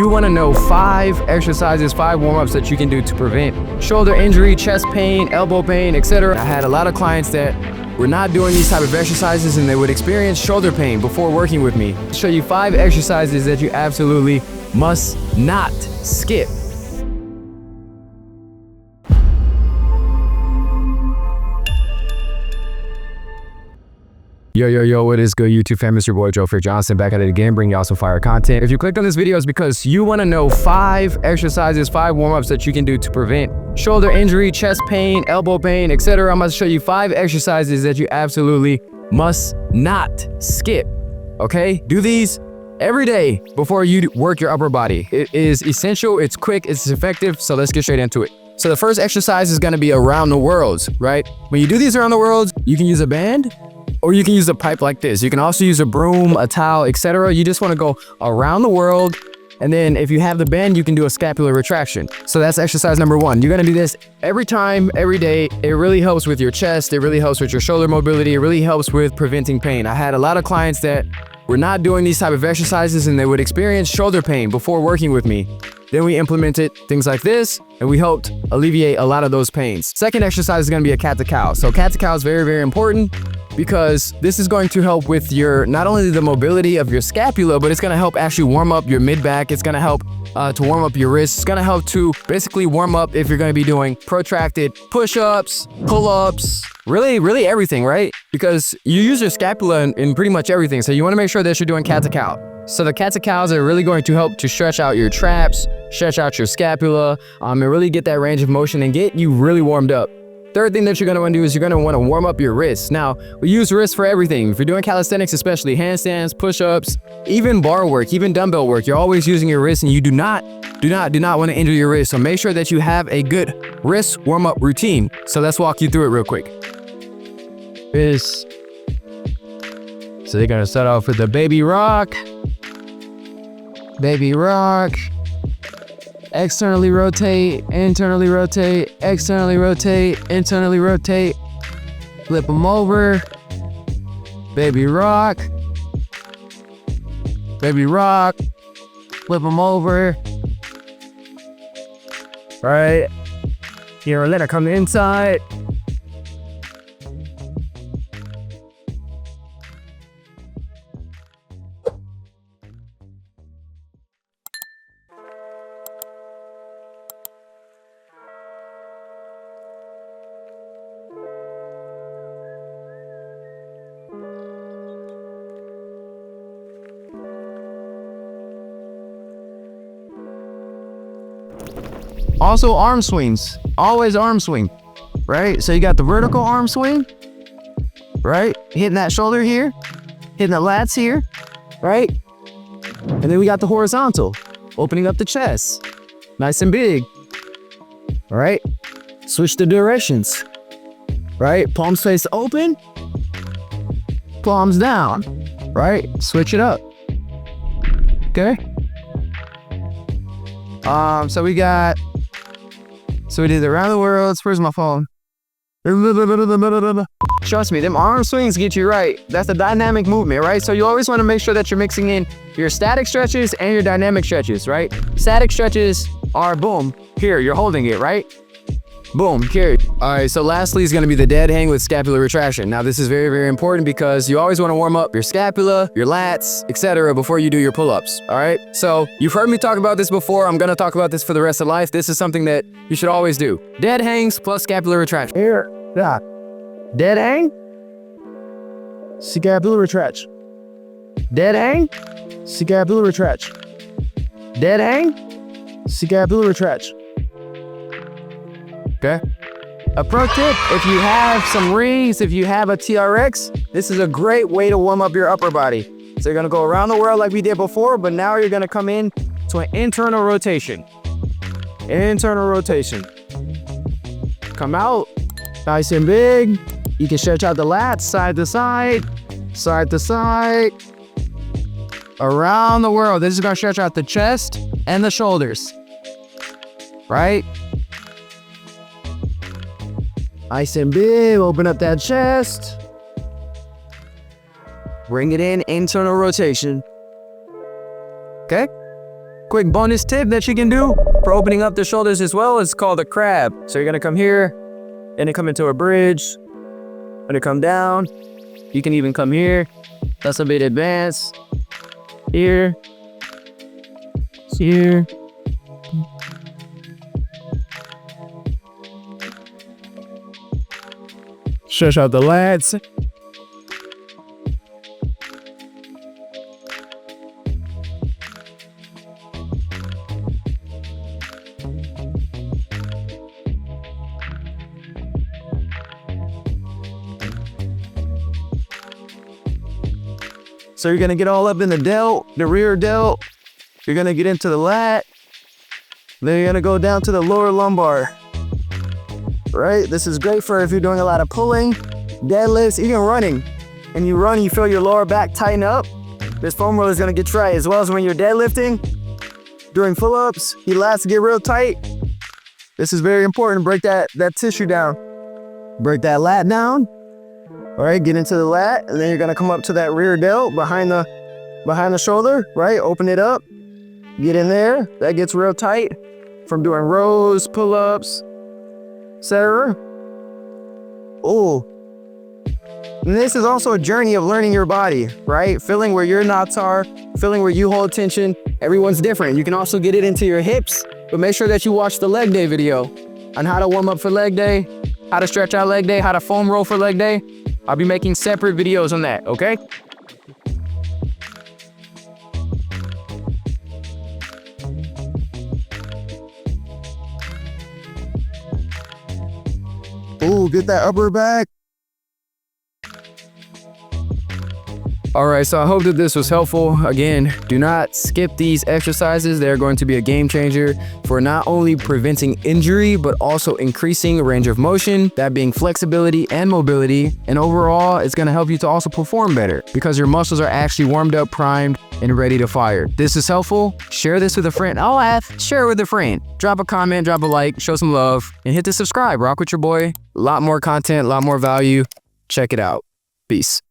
you want to know 5 exercises, 5 warm-ups that you can do to prevent shoulder injury, chest pain, elbow pain, etc. I had a lot of clients that were not doing these type of exercises and they would experience shoulder pain before working with me. I'll show you 5 exercises that you absolutely must not skip. Yo, what is good, YouTube fam? It's your boy Joe Frick Johnson back at it again, bringing y'all some fire content. If you clicked on this video, it's because you want to know 5 exercises, 5 warm-ups that you can do to prevent shoulder injury, chest pain, elbow pain, etc. I'm going to show you 5 exercises that you absolutely must not skip. Okay? Do these every day before you work your upper body. It is essential, it's quick, it's effective, so let's get straight into it. So the first exercise is going to be around the world, right? When you do these around the world, you can use a band, or you can use a pipe like this. You can also use a broom, a towel, etc. You just want to go around the world. And then if you have the band, you can do a scapular retraction. So that's exercise number 1. You're going to do this every time, every day. It really helps with your chest. It really helps with your shoulder mobility. It really helps with preventing pain. I had a lot of clients that were not doing these type of exercises and they would experience shoulder pain before working with me. Then we implemented things like this and we helped alleviate a lot of those pains. Second exercise is going to be a cat to cow. So cat to cow is very, very important, because this is going to help with your, not only the mobility of your scapula, but it's going to help actually warm up your mid-back. It's going to help to warm up your wrists. It's going to help to basically warm up if you're going to be doing protracted push-ups, pull-ups, really everything, right? Because you use your scapula in pretty much everything. So you want to make sure that you're doing cat to cow. So the cat to cows are really going to help to stretch out your traps, stretch out your scapula, and really get that range of motion and get you really warmed up. Third thing that you're going to want to do is you're going to want to warm up your wrists. Now, we use wrists for everything. If you're doing calisthenics, especially handstands, push-ups, even bar work, even dumbbell work, you're always using your wrists and you do not want to injure your wrist. So make sure that you have a good wrist warm-up routine. So let's walk you through it real quick. So they're going to start off with the baby rock. Baby rock. Externally rotate, internally rotate, externally rotate, internally rotate. Flip them over. Baby rock. Baby rock. Flip them over. All right. Here, let it come inside. Also arm swings, always arm swing, right? So you got the vertical arm swing, right? Hitting that shoulder here, hitting the lats here, right? And then we got the horizontal, opening up the chest, nice and big, all right? Switch the directions, right? Palms face open, palms down, right? Switch it up, okay? So we did around the world. Where's my phone? Trust me, them arm swings get you right. That's a dynamic movement, right? So you always want to make sure that you're mixing in your static stretches and your dynamic stretches, right? Static stretches are boom, here, you're holding it, right? Boom, here. All right, so lastly is going to be the dead hang with scapular retraction. Now this is very, very important because you always want to warm up your scapula, your lats, etc. before you do your pull-ups, all right? So you've heard me talk about this before. I'm going to talk about this for the rest of life. This is something that you should always do. Dead hangs plus scapular retraction. Here, yeah. Dead hang, scapular retraction. Dead hang, scapular retraction. Dead hang, scapular retraction. Okay. A pro tip, if you have some rings, if you have a TRX, this is a great way to warm up your upper body. So you're gonna go around the world like we did before, but now you're gonna come in to an internal rotation. Internal rotation. Come out, nice and big. You can stretch out the lats side to side, side to side. Around the world. This is gonna stretch out the chest and the shoulders. Right? Nice and big, open up that chest. Bring it in, internal rotation. Okay? quick bonus tip that you can do for opening up the shoulders as well is called a crab. So you're gonna come here and then come into a bridge. When it come down, you can even come here. That's a bit advanced. Here. Here. Stretch out the lats. So you're gonna get all up in the delt, the rear delt. You're gonna get into the lat. Then you're gonna go down to the lower lumbar. Right? This is great for if you're doing a lot of pulling, deadlifts, even running. And you run, you feel your lower back tighten up. This foam roller is gonna get tight, as well as when you're deadlifting, during pull-ups, your lats get real tight. This is very important. Break that tissue down. Break that lat down. All right, get into the lat, and then you're gonna come up to that rear delt behind the shoulder, right? Open it up, get in there. That gets real tight from doing rows, pull-ups, etc. Oh, and this is also a journey of learning your body, right? Feeling where your knots are, feeling where you hold tension. Everyone's different. You can also get it into your hips, but make sure that you watch the leg day video on how to warm up for leg day, how to stretch out leg day, how to foam roll for leg day. I'll be making separate videos on that, okay? Ooh, get that upper back. All right, so I hope that this was helpful. Again, do not skip these exercises. They're going to be a game changer for not only preventing injury, but also increasing range of motion, that being flexibility and mobility. And overall, it's gonna help you to also perform better because your muscles are actually warmed up, primed, and ready to fire. This is helpful. Share this with a friend. Share it with a friend. Drop a comment, drop a like, show some love, and hit the subscribe. Rock with your boy. A lot more content, a lot more value. Check it out. Peace.